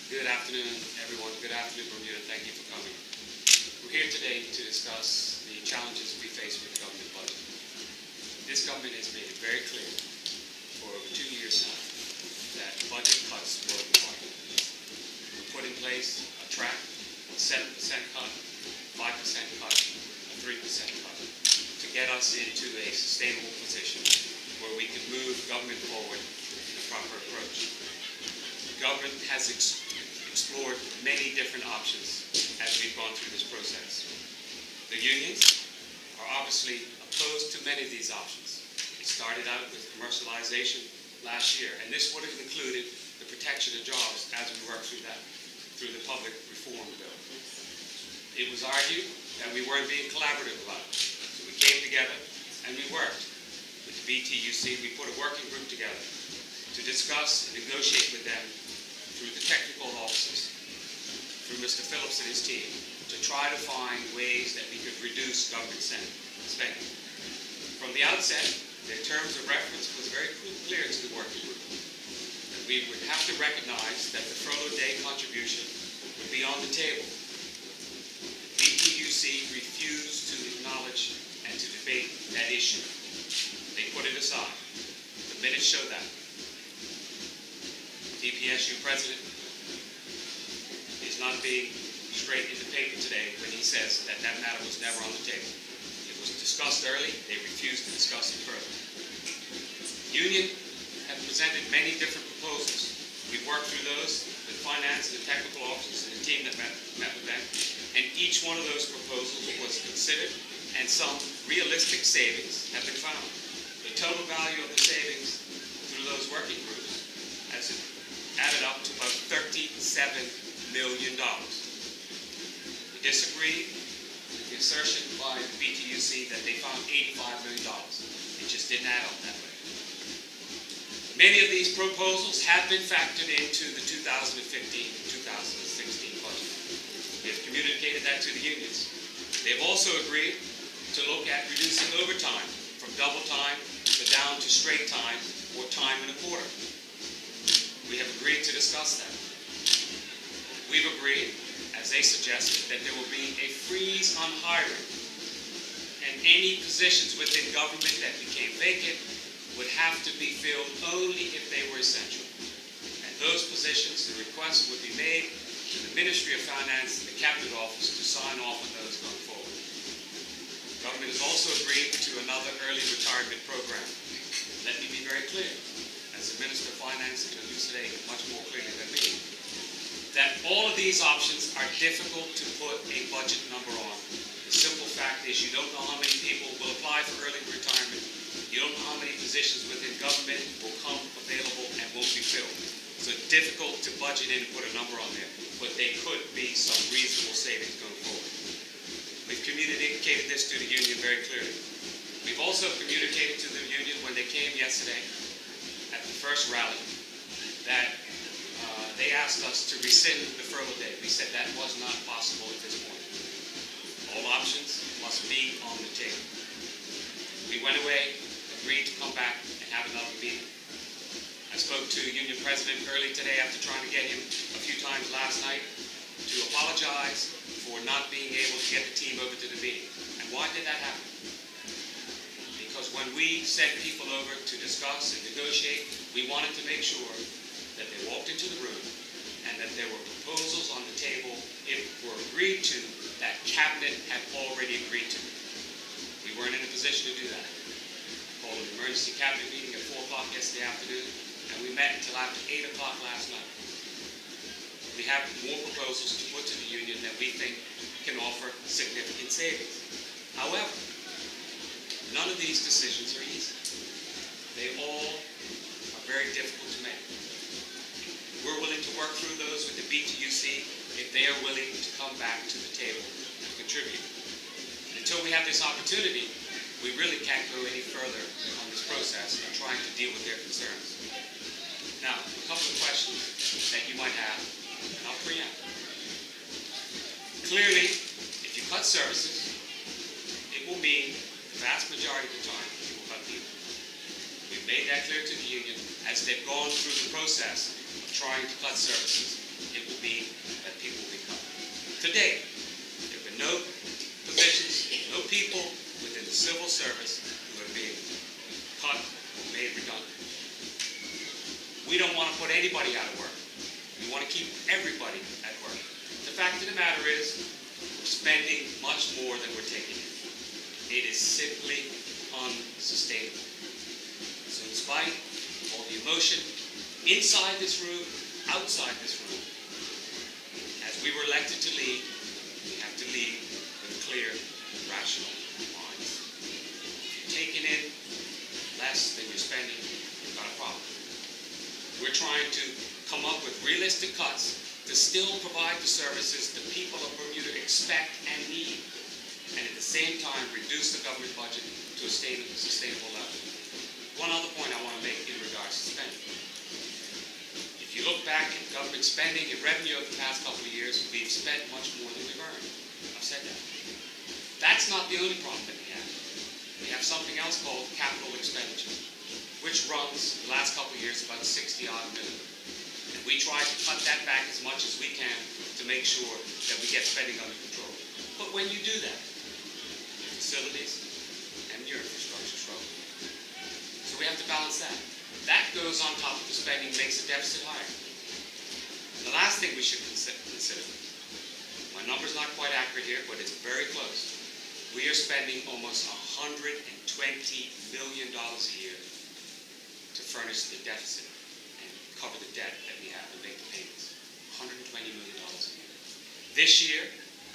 Good afternoon, everyone. Good afternoon, Bermuda. Thank you for coming. We're here today to discuss the challenges we face with the government budget. This government has made it very clear for over 2 years now that budget cuts will be required. We put in place a track, a 7% cut, 5% cut, a 3% cut to get us into a sustainable position where we can move government forward in a proper approach. The government has explored many different options as we've gone through this process. The unions are obviously opposed to many of these options. It started out with commercialization last year, and this would have included the protection of jobs as we worked through that, through the public reform bill. It was argued that we weren't being collaborative about it. So we came together and we worked with the BTUC. We put a working group together to discuss and negotiate with them through the technical officers, through Mr. Phillips and his team, to try to find ways that we could reduce government spending. From the outset, their terms of reference was very clear to the working group that we would have to recognize that the furlough day contribution would be on the table. The BTUC refused to acknowledge and to debate that issue. They put it aside. The minutes show that. DPSU president is not being straight in the paper today when he says that that matter was never on the table. It was discussed early. They refused to discuss it further. The union have presented many different proposals. We worked through those, the finance and the technical officers and the team that met with them, and each one of those proposals was considered, and some realistic savings have been found. The total value of the savings through those working groups has added up to about $37 million. We disagreed with the assertion by the BTUC that they found $85 million. It just didn't add up that way. Many of these proposals have been factored into the 2015-2016 budget. We have communicated that to the unions. They've also agreed to look at reducing overtime from double time to down to straight time or time and a quarter. We have agreed to discuss that. We've agreed, as they suggested, that there will be a freeze on hiring, and any positions within government that became vacant would have to be filled only if they were essential. And those positions, the request would be made to the Ministry of Finance and the Cabinet Office to sign off on those going forward. The government has also agreed to another early retirement program. Let me be very clear, as the Minister of Finance can elucidate much more clearly than me, that all of these options are difficult to put a budget number on. The simple fact is you don't know how many people will apply for early retirement. You don't know how many positions within government will come available and won't be filled. So it's difficult to budget in and put a number on there, but there could be some reasonable savings going forward. We've communicated this to the union very clearly. We've also communicated to the union when they came yesterday at the first rally that they asked us to rescind the furlough day. We said that was not possible at this point. All options must be on the table. We went away, agreed to come back and have another meeting. I spoke to the union president early today after trying to get him a few times last night to apologize for not being able to get the team over to the meeting. And why did that happen? Because when we sent people over to discuss and negotiate, we wanted to make sure that they walked into the room and that there were proposals on the table, if were agreed to, that cabinet had already agreed to. We weren't in a position to do that. I called an emergency cabinet meeting at 4 o'clock yesterday afternoon, and we met until after 8 o'clock last night. We have more proposals to put to the union that we think can offer significant savings. However, none of these decisions are easy. They all are very difficult to make. We're willing to work through those with the BTUC if they are willing to come back to the table and contribute. And until we have this opportunity, we really can't go any further on this process of trying to deal with their concerns. Now, a couple of questions that you might have, and I'll preempt. Clearly, if you cut services, it will mean the vast majority of the time you will cut people. We've made that clear to the union as they've gone through the process of trying to cut services. It will be To date, there have been no positions, no people within the civil service who are being cut or made redundant. We don't want to put anybody out of work. We want to keep everybody at work. The fact of the matter is, we're spending much more than we're taking in. It is simply unsustainable. So in spite of all the emotion inside this room, outside this room, as we were elected to lead, we have to lead with clear, rational minds. If you're taking in less than you're spending, you've got a problem. We're trying to come up with realistic cuts to still provide the services the people of Bermuda expect and need, and at the same time reduce the government budget to a sustainable level. One other point I want to make in regards to spending. If you look back at government spending and revenue over the past couple of years, we've spent much more than we've earned. I've said that. That's not the only problem that we have. We have something else called capital expenditure, which runs the last couple of years about 60-odd million. And we try to cut that back as much as we can to make sure that we get spending under control. But when you do that, your facilities and your infrastructure struggle. So we have to balance that. That goes on top of the spending, makes the deficit higher. And the last thing we should consider, my number's not quite accurate here, but it's very close. We are spending almost $120 million a year to furnish the deficit and cover the debt that we have and make the payments. $120 million a year. This year,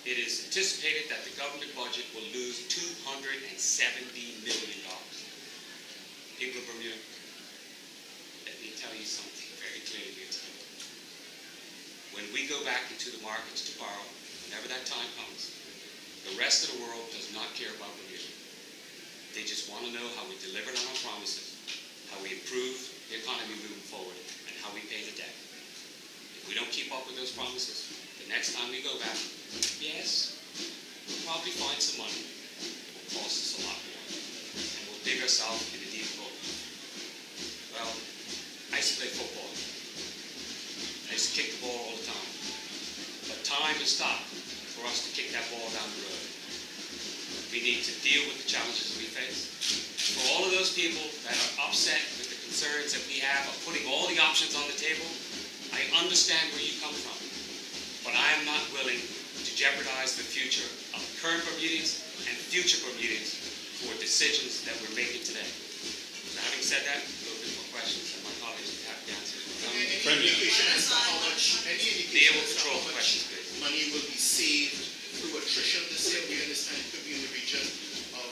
it is anticipated that the government budget will lose $270 million. People of Bermuda, let me tell you something very clearly here today. When we go back into the markets to borrow, whenever that time comes, the rest of the world does not care about Bermuda. They just want to know how we delivered on our promises, how we improve the economy moving forward, and how we pay the debt. If we don't keep up with those promises, the next time we go back, yes, we'll probably find some money. It will cost us a lot more. And we'll dig ourselves in a deep hole. Well, I used to play football. I used to kick the ball all the time. But time has stopped for us to kick that ball down the road. We need to deal with the challenges we face. For all of those people that are upset with the concerns that we have of putting all the options on the table, I understand where you come from. But I am not willing to jeopardize the future of current Bermudians and future Bermudians for decisions that we're making today. So having said that, a little bit more questions, and my colleagues will have the answers. Any indication as to how much, Be able to control the questions, please. money will be saved through attrition this year? We understand it could be in the region of,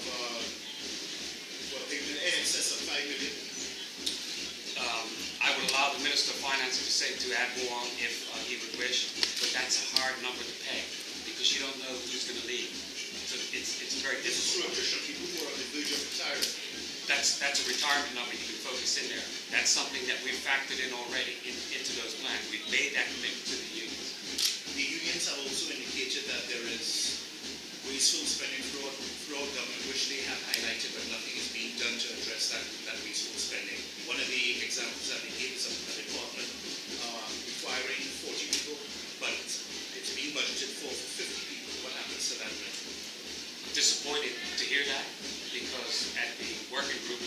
in excess of 5 million. I would allow the Minister of Finance to add more on if he would wish, but that's a hard number to pay because you don't know who's going to leave. So it's very This is through difficult. attrition, people who are on the verge of retiring. That's a retirement number you can focus in there. That's something that we've factored in already into those plans. We've made that commitment to the unions. The unions have also indicated that there is wasteful spending throughout government, which they have highlighted, but nothing is being done to address that wasteful spending. One of the examples that they gave is a department requiring 40 people, but it's being budgeted for 50 people. What happens to that? I'm disappointed to hear that because at the working group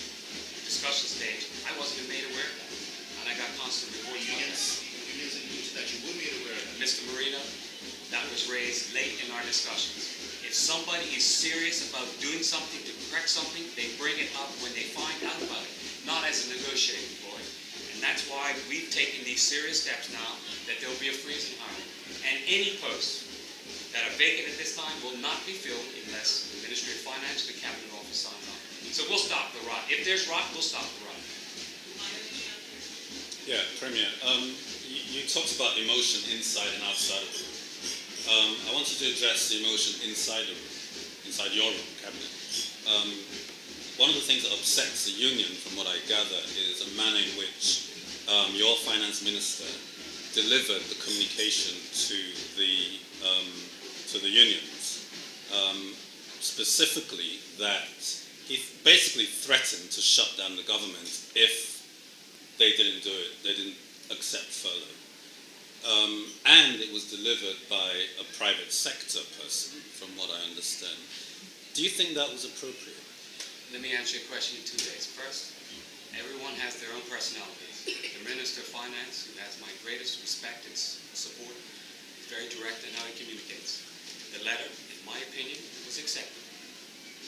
discussion stage, I wasn't even made aware of that. And I got constant reports on that. Unions indicated that you were made aware of that. Mr. Marino, that was raised late in our discussions. If somebody is serious about doing something to correct something, they bring it up when they find out about it, not as a negotiating ploy. And that's why we've taken these serious steps now that there will be a freeze in hiring. And any posts that are vacant at this time will not be filled unless the Ministry of Finance, the Cabinet Office signs off. So we'll stop the rot. If there's rot, we'll stop the rot. Yeah, Premier, you talked about emotion inside and outside of the room. I wanted to address the emotion inside the room, inside your room, Cabinet. One of the things that upsets the union, from what I gather, is a manner in which your finance minister delivered the communication to the unions, specifically that he basically threatened to shut down the government if they didn't do it, they didn't accept furlough. and it was delivered by a private sector person, from what I understand. Do you think that was appropriate? Let me answer your question in 2 ways. First, everyone has their own personalities. The Minister of Finance, who has my greatest respect and support, is very direct in how he communicates. The letter, in my opinion, was accepted.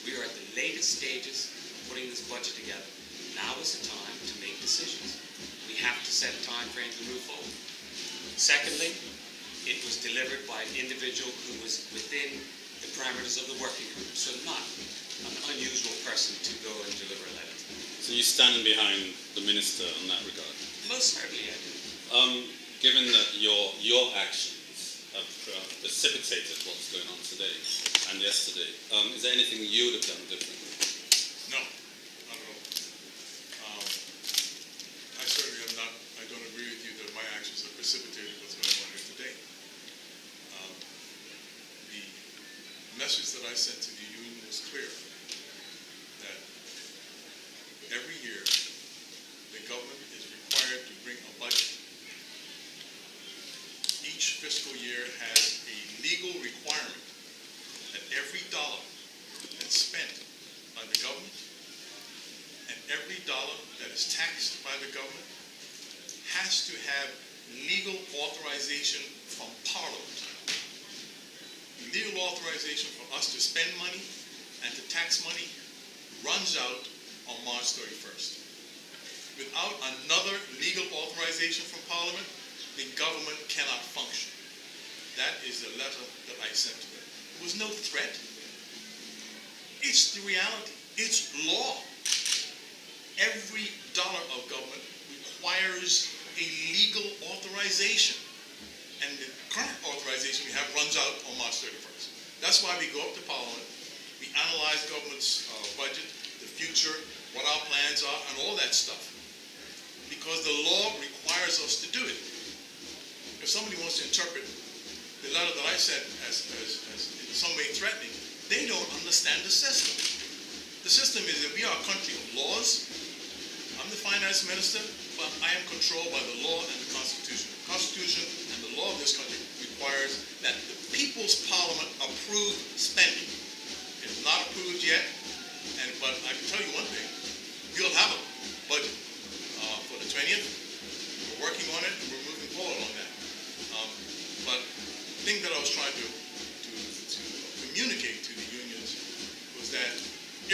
We are at the latest stages of putting this budget together. Now is the time to make decisions. We have to set a time frame to move forward. Secondly, it was delivered by an individual who was within the parameters of the working group, so not an unusual person to go and deliver a letter. So you stand behind the minister in that regard? Most certainly I do. Given that your actions have precipitated what's going on today and yesterday, is there anything you would have done differently? No, not at all. I certainly am not, I don't agree with you that my actions have precipitated what's going on here today. The message that I sent to the union was clear, that every year the government is required to bring a budget. Each fiscal year has a legal requirement that every dollar that's spent by the government and every dollar that is taxed by the government has to have legal authorization from Parliament. Legal authorization for us to spend money and to tax money runs out on March 31st. Without another legal authorization from Parliament, the government cannot function. That is the letter that I sent to them. It was no threat. It's the reality. It's law. Every dollar of government requires a legal authorization. And the current authorization we have runs out on March 31st. That's why we go up to Parliament, we analyze government's budget, the future, what our plans are, and all that stuff. Because the law requires us to do it. If somebody wants to interpret the letter that I sent as in some way threatening, they don't understand the system. The system is that we are a country of laws. I'm the finance minister, but I am controlled by the law and the Constitution. The Constitution and the law of this country requires that the People's Parliament approve spending. It's not approved yet, but I can tell you one thing, we'll have a budget for the 20th. We're working on it and we're moving forward on that. But the thing that I was trying to communicate to the unions was that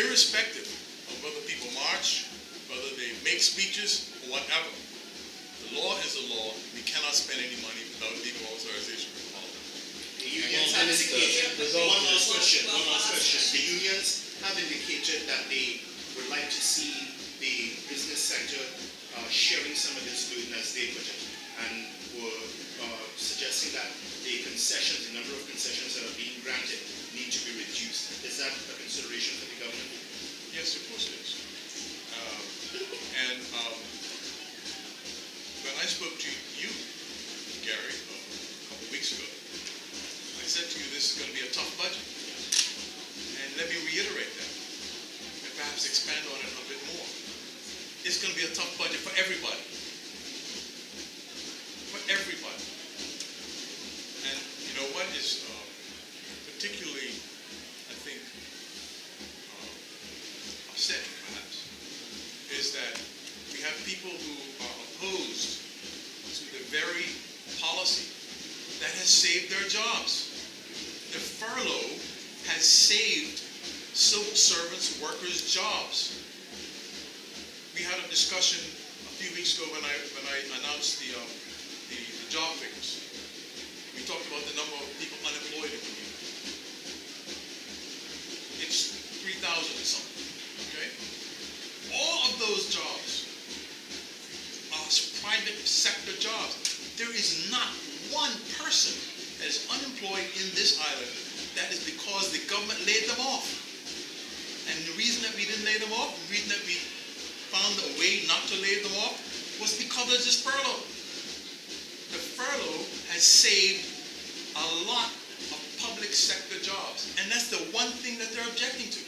irrespective of whether people march, whether they make speeches or whatever, the law is the law. We cannot spend any money without legal authorization from Parliament. The unions have indicated, one last question. The unions have indicated that they would like to see the business sector sharing some of this burden as they put it, and were suggesting that the concessions, the number of concessions that are being granted, need to be reduced. Is that a consideration for the government? Yes, of course it is. When I spoke to you, Gary, a couple of weeks ago, I said to you this is going to be a tough budget. And let me reiterate that, and perhaps expand on it a bit more. It's going to be a tough budget for everybody. For everybody. And you know what is particularly, I think, upsetting perhaps, is that we have people who are opposed to the very policy that has saved their jobs. The furlough has saved civil servants, workers' jobs. We had a discussion a few weeks ago when I announced the job figures. We talked about the number of people unemployed in the union. It's 3,000 or something. Okay? All of those jobs are private sector jobs. There is not one person that is unemployed in this island that is because the government laid them off. And the reason that we didn't lay them off, the reason that we found a way not to lay them off, was because of this furlough. The furlough has saved a lot of public sector jobs. And that's the one thing that they're objecting to.